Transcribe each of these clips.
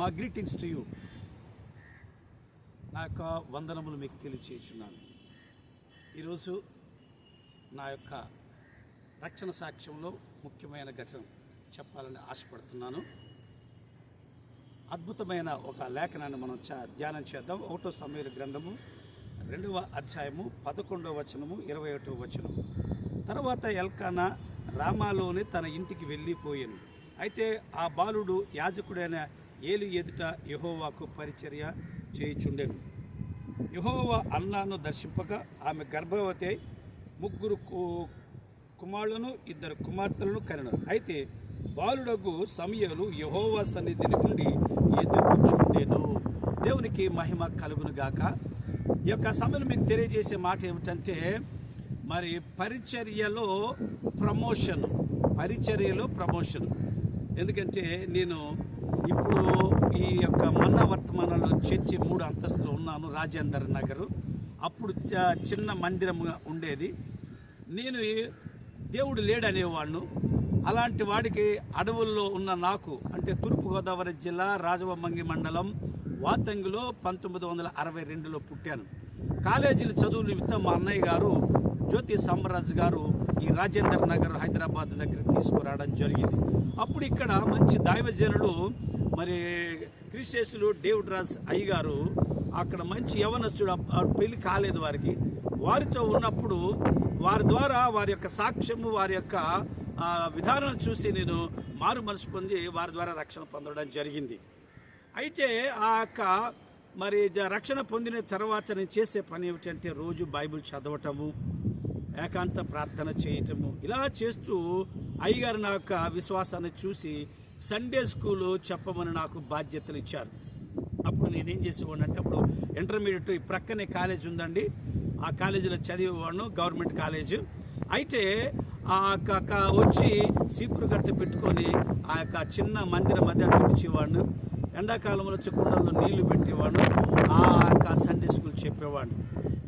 మా greetings to you. నా యొక్క వందనములు మీకు తెలియచేయుచున్నాను. ఈరోజు నా యొక్క రక్షణ సాక్ష్యంలో ముఖ్యమైన ఘటన చెప్పాలని ఆశపడుతున్నాను. అద్భుతమైన ఒక లేఖనాన్ని మనం ధ్యానం చేద్దాం. 1 సమూయేలు గ్రంథము 2వ అధ్యాయము 11వ వచనము 21వ వచనము. తర్వాత ఎల్కానా రామాలోని తన ఇంటికి వెళ్ళిపోయాను. అయితే ఆ బాలుడు యాజకుడైన ఏలి ఎదుట యెహోవాకు పరిచర్య చేయుచుండెను. యెహోవా అన్నాను దర్శింపగా ఆమె గర్భవతి 3 కుమారులను 2 కుమార్తెలను కనెను. అయితే బాలుడగు సమూయేలు యెహోవా సన్నిధిని ఉండి ఎదుగుచుండెను. దేవునికి మహిమ కలుగును గాక. ఈ యొక్క సమయంలో మీకు తెలియజేసే మాట ఏమిటంటే, మరి పరిచర్యలో ప్రమోషన్. ఎందుకంటే నేను ఇప్పుడు ఈ యొక్క మన్నా వర్తమానంలో చర్చి 3 అంతస్తులు ఉన్నాను, రాజేందర్ నగర్. అప్పుడు చిన్న మందిరం ఉండేది. నేను దేవుడు లేడనేవాడిను. అలాంటి వాడికి అడవుల్లో ఉన్న నాకు, అంటే తూర్పుగోదావరి జిల్లా రాజవమంగి మండలం వాతంగిలో 1962లో పుట్టాను. కాలేజీలు చదువు నిమిత్తం మా అన్నయ్య గారు జ్యోతి సామ్రాజ్ గారు ఈ రాజేందర్ నగర్ హైదరాబాద్ దగ్గర తీసుకురావడం జరిగింది. అప్పుడు ఇక్కడ మంచి దైవజనులు, మరి క్రిస్టియన్సులు డేవిడ్ రాజ్ అయ్య గారు అక్కడ మంచి యవనస్తుడు, పెళ్లి కాలేదు వారికి. వారితో ఉన్నప్పుడు వారి ద్వారా వారి యొక్క సాక్ష్యము, వారి యొక్క విధానం చూసి నేను మారు మనసు పొంది వారి ద్వారా రక్షణ పొందడం జరిగింది. అయితే ఆ యొక్క మరి రక్షణ పొందిన తర్వాత నేను చేసే పని ఏమిటంటే రోజు బైబిల్ చదవటము, ఏకాంత ప్రార్థన చేయటము. ఇలా చేస్తూ అయ్యగారు నా యొక్క విశ్వాసాన్ని చూసి సండే స్కూలు చెప్పమని నాకు బాధ్యతలు ఇచ్చారు. అప్పుడు నేనేం చేసేవాడిని అంటే, అప్పుడు ఇంటర్మీడియట్ ఈ ప్రక్కనే కాలేజ్ ఉందండి, ఆ కాలేజీలో చదివేవాడిను, గవర్నమెంట్ కాలేజ్. అయితే వచ్చి సీపురు గట్ట పెట్టుకొని ఆ యొక్క చిన్న మందిరం మధ్య తుడిచేవాడిని. ఎండాకాలంలో కుండల్లో నీళ్లు పెట్టేవాడు, ఆ యొక్క సండే స్కూల్ చెప్పేవాడిని.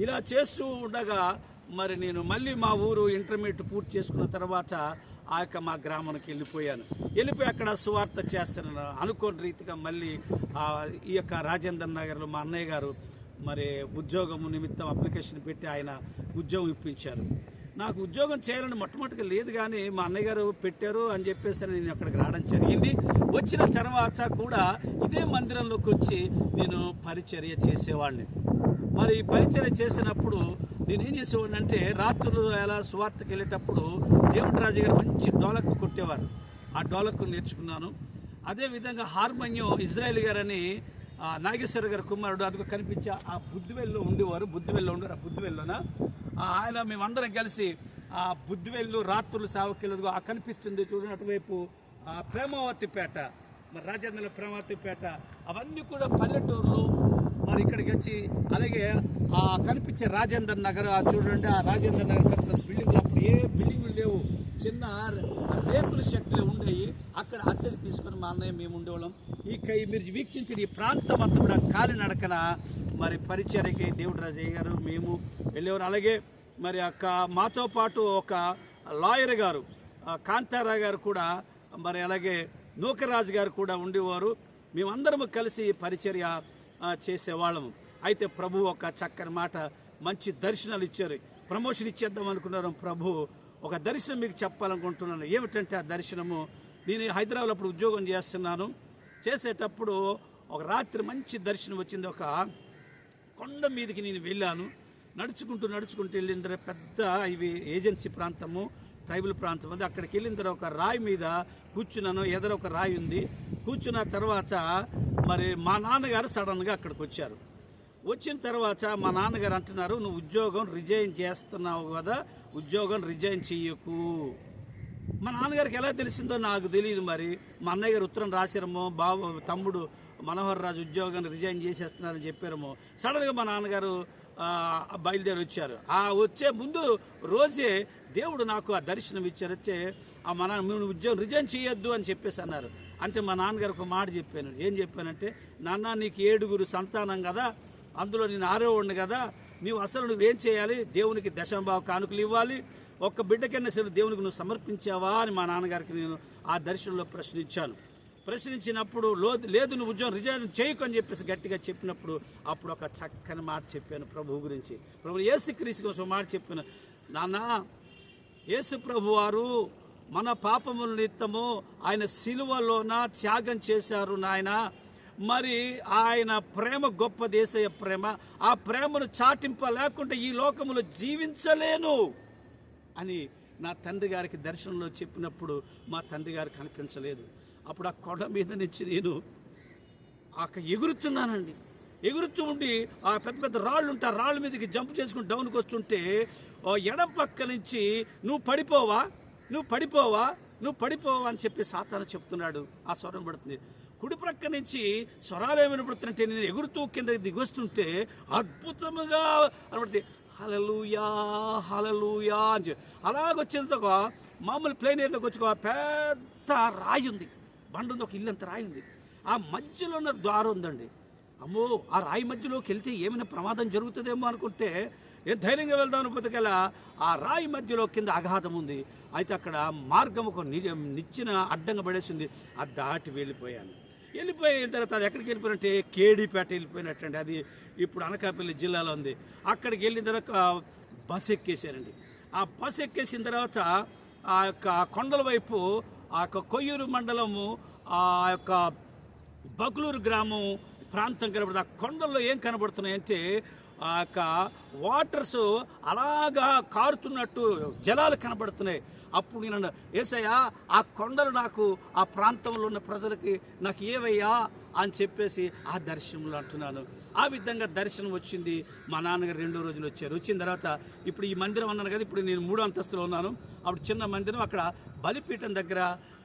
ఇలా చేస్తూ ఉండగా మరి నేను మళ్ళీ మా ఊరు ఇంటర్మీడియట్ పూర్తి చేసుకున్న తర్వాత ఆ యొక్క మా గ్రామానికి వెళ్ళిపోయి అక్కడ సువార్త చేస్తున్నాను. అనుకోని రీతిగా మళ్ళీ ఈ యొక్క రాజేందర్ నగర్లో మా అన్నయ్య గారు మరి ఉద్యోగం నిమిత్తం అప్లికేషన్ పెట్టి ఆయన ఉద్యోగం ఇప్పించారు. నాకు ఉద్యోగం చేయాలని మొట్టమొదటిగా లేదు, కానీ మా అన్నయ్య గారు పెట్టారు అని చెప్పేసి నేను అక్కడికి రావడం జరిగింది. వచ్చిన తర్వాత కూడా ఇదే మందిరంలోకి వచ్చి నేను పరిచర్య చేసేవాడిని. మరి పరిచర్య చేసినప్పుడు నేనేం చేసేవాడిని అంటే, రాత్రులు ఎలా సువార్తకి వెళ్ళేటప్పుడు దేవుడి రాజు గారు మంచి డోలకు కొట్టేవారు. ఆ డోలకు నేర్చుకున్నాను. అదేవిధంగా హార్మోనియం ఇజ్రాయేల్ గారని నాగేశ్వర గారి కుమారుడు, అది కనిపించే ఆ బుద్ధివెల్లో ఉండేవారు. ఆ బుద్ధివెల్లోన ఆయన మేమందరం కలిసి ఆ బుద్ధివెల్లు రాత్రులు సేవకెళ్ళదు. ఆ కనిపిస్తుంది చూడండి అటువైపు ప్రేమావతిపేట, మరి రాజేంద్ర ప్రేమావతిపేట, అవన్నీ కూడా పల్లెటూర్లు. మరి ఇక్కడికి వచ్చి అలాగే కనిపించే రాజేందర్ నగర్ చూడండి, ఆ రాజేందర్ నగర్ పెద్ద పెద్ద బిల్డింగ్లు, అప్పుడు ఏ బిల్డింగ్లు లేవు, చిన్న రేకుల షెట్లు ఉండేవి. అక్కడ అద్దెకి తీసుకొని మా అన్నయ్య మేము ఉండేవాళ్ళం. మీరు వీక్షించిన ఈ ప్రాంతం అంతా కూడా కాలినడకన మరి పరిచర్యకి దేవుడి రాజయ్య గారు మేము వెళ్ళేవారు. అలాగే మరి మాతో పాటు ఒక లాయర్ గారు కాంతారావు గారు కూడా, మరి అలాగే నూకరాజు గారు కూడా ఉండేవారు. మేమందరము కలిసి పరిచర్య చేసేవాళ్ళము. అయితే ప్రభు ఒక చక్కని మాట, మంచి దర్శనాలు ఇచ్చారు. ప్రమోషన్ ఇచ్చేద్దాం అనుకున్నారు. ప్రభు ఒక దర్శనం మీకు చెప్పాలనుకుంటున్నాను. ఏమిటంటే ఆ దర్శనము, నేను హైదరాబాద్లో అప్పుడు ఉద్యోగం చేసేటప్పుడు ఒక రాత్రి మంచి దర్శనం వచ్చింది. ఒక కొండ మీదకి నేను వెళ్ళాను. నడుచుకుంటూ వెళ్ళిన తర్వాత పెద్ద ఇవి ఏజెన్సీ ప్రాంతము, ట్రైబల్ ప్రాంతం ఉంది. అక్కడికి వెళ్ళిన తర్వాత ఒక రాయి మీద కూర్చున్నాను. ఎదురు ఒక రాయి ఉంది. కూర్చున్న తర్వాత మరి మా నాన్నగారు సడన్గా అక్కడికి వచ్చారు. వచ్చిన తర్వాత మా నాన్నగారు అంటున్నారు, నువ్వు ఉద్యోగం రిజైన్ చేస్తున్నావు కదా, ఉద్యోగం రిజైన్ చెయ్యకు. మా నాన్నగారికి ఎలా తెలిసిందో నాకు తెలియదు. మరి మా అన్నయ్య గారు ఉత్తరం రాశారమో, తమ్ముడు మనోహర్ రాజు ఉద్యోగాన్ని రిజైన్ చేసేస్తున్నారని చెప్పారేమో. సడన్గా మా నాన్నగారు బయలుదేరి వచ్చారు. వచ్చే ముందు రోజే దేవుడు నాకు ఆ దర్శనం ఇచ్చారు. వచ్చే నువ్వు ఉద్యోగం రిజైన్ చేయొద్దు అని చెప్పేసి అన్నారు. అంటే మా నాన్నగారు ఒక మాట చెప్పాను. ఏం చెప్పానంటే, నాన్న నీకు 7 సంతానం కదా, అందులో నేను 6వ కదా, నువ్వేం చేయాలి, దేవునికి దశమభాగ కానుకలు ఇవ్వాలి, ఒక్క బిడ్డకైనా సరే దేవునికి నువ్వు సమర్పించావా అని మా నాన్నగారికి నేను ఆ దర్శనంలో ప్రశ్నించాను. ప్రశ్నించినప్పుడు లేదు నువ్వు ఉద్యోగం రిజైన్ చేయకు అని చెప్పేసి గట్టిగా చెప్పినప్పుడు అప్పుడు ఒక చక్కని మాట చెప్పాను ప్రభువు గురించి. ప్రభు యేసుక్రీస్తు కోసం మాట చెప్పాను. నాన్న, యేసు ప్రభు వారు మన పాపముల నిమిత్తము ఆయన సిలువలోన త్యాగం చేశారు నాయన. మరి ఆయన ప్రేమ గొప్ప యేసయ్య ప్రేమ. ఆ ప్రేమను చాటింపలేకుండా ఈ లోకములో జీవించలేను అని నా తండ్రి గారికి దర్శనంలో చెప్పినప్పుడు మా తండ్రి గారు కనిపించలేదు. అప్పుడు ఆ కొండ మీద నుంచి నేను ఎగురుతున్నానండి. ఎగురుతూ ఉండి ఆ పెద్ద పెద్ద రాళ్ళు ఉంటే ఆ రాళ్ళ మీదకి జంప్ చేసుకుని డౌన్కి వస్తుంటే ఎడం పక్క నుంచి నువ్వు పడిపోవా అని చెప్పి సాతాను చెప్తున్నాడు. ఆ స్వరం పడుతుంది. కుడి ప్రక్క నుంచి స్వరాలు ఏమి వినపడుతుంటే నేను ఎగురుతూ కింద దిగొస్తుంటే అద్భుతముగా అనబడుతుంది. హల్లెలూయా హల్లెలూయా అని అలాగొచ్చేంత మామూలు ప్లేన్ ఏరియాలోకి వచ్చి పెద్ద రాయి ఉంది, బండ ఉంది, ఒక ఇల్లంత రాయి ఉంది. ఆ మధ్యలో ఉన్న ద్వారం ఉందండి. అమ్మో, ఆ రాయి మధ్యలోకి వెళ్తే ఏమైనా ప్రమాదం జరుగుతుందేమో అనుకుంటే ధైర్యంగా వెళ్దామని బతికేలా ఆ రాయి మధ్యలో కింద అగాధం ఉంది. అయితే అక్కడ మార్గం ఒక నిచ్చిన అడ్డంగా పడేసింది. అది దాటి వెళ్ళిపోయాను. వెళ్ళిపోయిన తర్వాత అది ఎక్కడికి వెళ్ళిపోయినట్టే కేడీపేట వెళ్ళిపోయినట్టండి. అది ఇప్పుడు అనకాపల్లి జిల్లాలో ఉంది. అక్కడికి వెళ్ళిన తర్వాత బస్సు ఎక్కేసానండి. ఆ బస్సు ఎక్కేసిన తర్వాత ఆ యొక్క కొండల వైపు ఆ యొక్క కొయ్యూరు మండలము ఆ యొక్క బకులూరు గ్రామం ప్రాంతం కనబడుతుంది. ఆ కొండల్లో ఏం కనబడుతున్నాయంటే ఆ యొక్క వాటర్స్ అలాగా కారుతున్నట్టు జలాలు కనబడుతున్నాయి. అప్పుడు నేను యేసయ్యా ఆ కొండలు నాకు ఆ ప్రాంతంలో ఉన్న ప్రజలకి నాకు ఏవయ్యా అని చెప్పేసి ఆ దర్శనంలో అంటున్నాను. ఆ విధంగా దర్శనం వచ్చింది. మా నాన్నగారు 2వ రోజులు వచ్చారు. వచ్చిన తర్వాత ఇప్పుడు ఈ మందిరం అన్నాను కదా, ఇప్పుడు నేను 3వ అంతస్తులో ఉన్నాను. అప్పుడు చిన్న మందిరం అక్కడ బలిపీఠం దగ్గర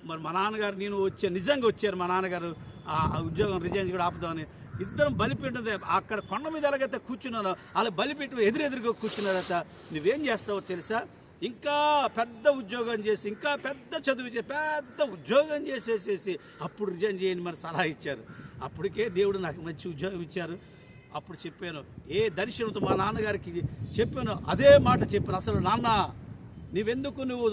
మరి మా నాన్నగారు నేను నిజంగా వచ్చారు. మా నాన్నగారు ఆ ఉద్యోగం రిజైన్ కూడా ఆపుదామని ఇద్దరం బలిపీఠం అక్కడ కొండ మీద ఎలాగైతే కూర్చున్నానో అలా బలిపీఠం ఎదురెదురుగా కూర్చున్నారట. నువ్వేం చేస్తావో తెలుసా, ఇంకా పెద్ద ఉద్యోగం చేసి ఇంకా పెద్ద చదువు చేసి పెద్ద ఉద్యోగం చేసేసేసి అప్పుడు రిజైన్ చేయని మరి సలహా ఇచ్చారు. అప్పటికే దేవుడు నాకు మంచి ఉద్యోగం ఇచ్చారు. అప్పుడు చెప్పాను, ఏ దర్శనంతో మా నాన్నగారికి చెప్పాను అదే మాట చెప్పాను. అసలు నాన్న నువ్వెందుకు నువ్వు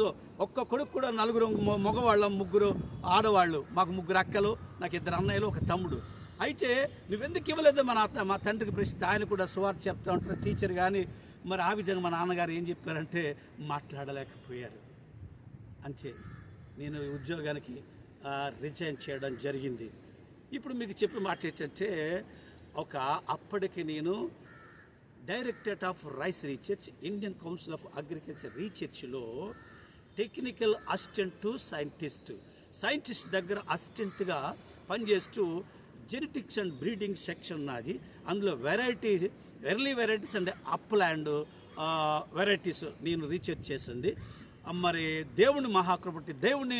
ఒక్క కొడుకు కూడా 4 మగవాళ్ళం 3 ఆడవాళ్ళు, మాకు 3 అక్కలు, నాకు 2 అన్నయ్యలు 1 తమ్ముడు. అయితే నువ్వెందుకు ఇవ్వలేదు మా తండ్రికి ప్రశ్న. ఆయన కూడా సువార్త చెప్తా ఉంటారు టీచర్. కానీ మరి ఆ విధంగా మా నాన్నగారు ఏం చెప్పారంటే మాట్లాడలేకపోయారు. అంతే నేను ఉద్యోగానికి రిజైన్ చేయడం జరిగింది. ఇప్పుడు మీకు చెప్పిన మాట ఏంటంటే అప్పటికి నేను Directorate of Rice Research Indian Council of Agriculture రీసెర్చ్లో టెక్నికల్ అసిస్టెంట్ టు సైంటిస్ట్ దగ్గర అసిస్టెంట్గా పనిచేస్తూ జెనెటిక్స్ అండ్ బ్రీడింగ్ సెక్షన్ ఉన్నది. అందులో early varieties and upland varieties నేను రీసెర్చ్ చేసింది. మరి దేవుని మహాకృపటి దేవుని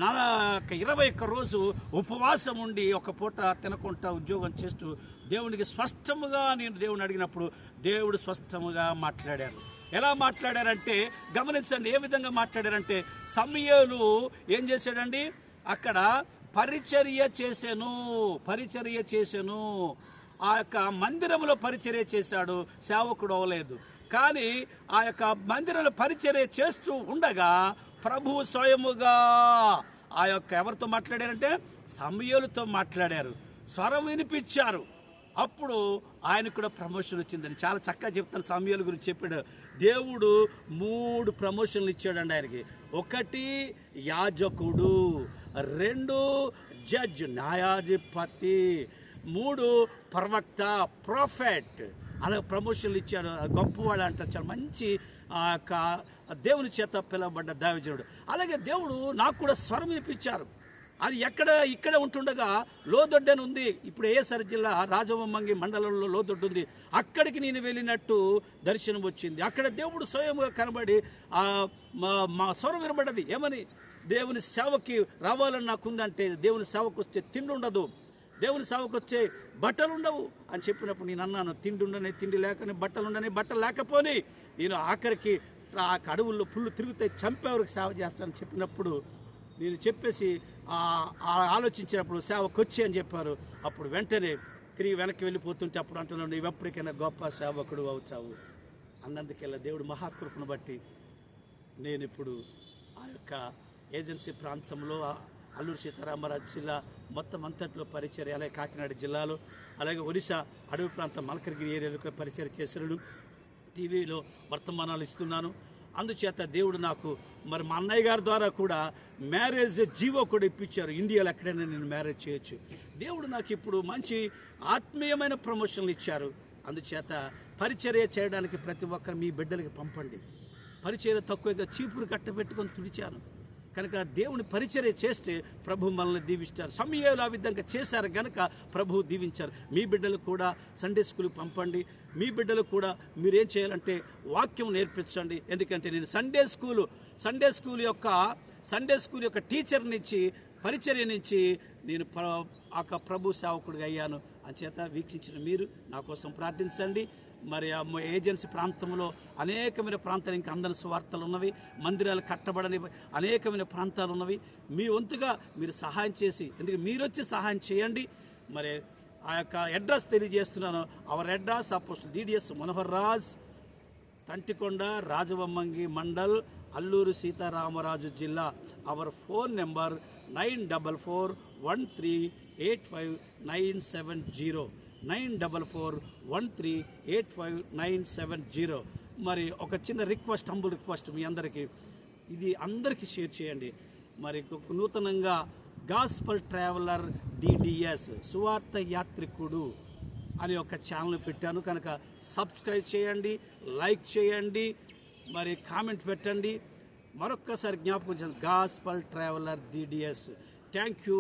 21 రోజు ఉపవాసం ఉండి ఒక పూట తినకుండా ఉద్యోగం చేస్తూ దేవునికి స్పష్టముగా నేను దేవుని అడిగినప్పుడు దేవుడు స్పష్టముగా మాట్లాడారు. ఎలా మాట్లాడారంటే గమనించండి, ఏ విధంగా మాట్లాడారంటే సమూయేలు ఏం చేశాడండి, అక్కడ పరిచర్య చేశాను. ఆ యొక్క మందిరంలో పరిచర్య చేశాడు, సేవకుడు అవ్వలేదు. కానీ ఆ యొక్క మందిరంలో పరిచర్య చేస్తూ ఉండగా ప్రభువు స్వయముగా ఆ యొక్క ఎవరితో మాట్లాడారంటే సమూయేలుతో మాట్లాడారు, స్వరం వినిపించారు. అప్పుడు ఆయనకు కూడా ప్రమోషన్ వచ్చిందని చాలా చక్కగా చెప్తాను. సమూయేలు గురించి చెప్పాడు. దేవుడు 3 ప్రమోషన్లు ఇచ్చాడండి ఆయనకి. 1 యాజకుడు, 2 జడ్జ్ న్యాయాధిపతి, 3 ప్రవక్త ప్రాఫెట్. అలా ప్రమోషన్లు ఇచ్చాడు. గొప్పవాళ్ళు అంటారు, చాలా మంచి దేవుని చేత పిలువబడ్డ దైవజనుడు. అలాగే దేవుడు నాకు కూడా స్వరం వినిపించారు. అది ఇక్కడే ఉంటుండగా లోదొడ్డు అని ఉంది, ఇప్పుడు ఏఎస్ఆర్ జిల్లా రాజవొమ్మంగి మండలంలో లోదొడ్డు ఉంది. అక్కడికి నేను వెళ్ళినట్టు దర్శనం వచ్చింది. అక్కడ దేవుడు స్వయంగా కనబడి మా స్వరం వినబడ్డది. ఏమని, దేవుని సేవకి రావాలని నాకుందంటే దేవుని సేవకు వస్తే తిండి ఉండదు, దేవుని సేవకు వచ్చే బట్టలు ఉండవు అని చెప్పినప్పుడు నేను అన్నాను, తిండి ఉండని, తిండి లేకని, బట్టలు ఉండని, బట్టలు లేకపోని నేను ఆఖరికి ఆ అడవుల్లో పుల్లు తిరుగుతాయి, చంపేవరకు సేవ చేస్తానని చెప్పినప్పుడు నేను చెప్పేసి ఆలోచించినప్పుడు సేవకు వచ్చి అని చెప్పారు. అప్పుడు వెంటనే తిరిగి వెనక్కి వెళ్ళిపోతుంటే అప్పుడు అంటున్నాను, నువ్వు ఎప్పటికైనా గొప్ప సేవకుడు అవుతావు అన్నందుకెళ్ళ దేవుడు మహాకృపను బట్టి నేను ఇప్పుడు ఆ యొక్క ఏజెన్సీ ప్రాంతంలో అల్లూరు సీతారామరాజు జిల్లా మొత్తం అంతట్లో పరిచర్య, అలాగే కాకినాడ జిల్లాలో, అలాగే ఒరిస్సా అడవి ప్రాంతం మల్కగిరి ఏరియాలో కూడా పరిచర్య చేస్తున్నాను. టీవీలో వర్తమానాలు ఇస్తున్నాను. అందుచేత దేవుడు నాకు మరి మా అన్నయ్య గారి ద్వారా కూడా మ్యారేజ్ జీవో కూడా ఇప్పించారు. ఇండియాలో ఎక్కడైనా నేను మ్యారేజ్ చేయొచ్చు. దేవుడు నాకు ఇప్పుడు మంచి ఆత్మీయమైన ప్రమోషన్లు ఇచ్చారు. అందుచేత పరిచర్య చేయడానికి ప్రతి ఒక్కరు మీ బిడ్డలకి పంపండి. పరిచర్య తక్కువగా చీపురు కట్టబెట్టుకొని తుడిచాను కనుక దేవుని పరిచర్య చేస్తే ప్రభు మనల్ని దీవిస్తారు. సమయాలు ఆ విధంగా చేశారు కనుక ప్రభు దీవించారు. మీ బిడ్డలు కూడా సండే స్కూల్కి పంపండి. మీ బిడ్డలు కూడా మీరేం చేయాలంటే వాక్యం నేర్పించండి. ఎందుకంటే నేను సండే స్కూల్ యొక్క టీచర్ నుంచి, పరిచర్య నుంచి నేను ప్రభు సేవకుడిగా అయ్యాను. అంచేత వీక్షించిన మీరు నా కోసం ప్రార్థించండి. మరి ఏజెన్సీ ప్రాంతంలో అనేకమైన ప్రాంతాలు ఇంకా అందని సువార్తలు ఉన్నవి, మందిరాలు కట్టబడని అనేకమైన ప్రాంతాలు ఉన్నవి. మీ వంతుగా మీరు సహాయం చేసి, ఎందుకంటే మీరు వచ్చి సహాయం చేయండి. మరి ఆ యొక్క అడ్రస్ తెలియజేస్తున్నాను. Our address apostle DDS Manohar Raj, Thantikonda, Rajavommangi mandal, Alluri Sitharamaraju జిల్లా. Our phone number 9441385970 9441385970. మరి ఒక చిన్న రిక్వెస్ట్, హంబుల్ రిక్వెస్ట్ మీ అందరికీ, ఇది అందరికీ షేర్ చేయండి. మరి నూతనంగా గాస్పల్ ట్రావెలర్ DDS సువార్త యాత్రికుడు అని ఒక ఛానల్ పెట్టాను కనుక సబ్స్క్రైబ్ చేయండి, లైక్ చేయండి, మరి కామెంట్ పెట్టండి. మరొక్కసారి జ్ఞాపకం చేయండి, gospel traveller DDS. Thank you.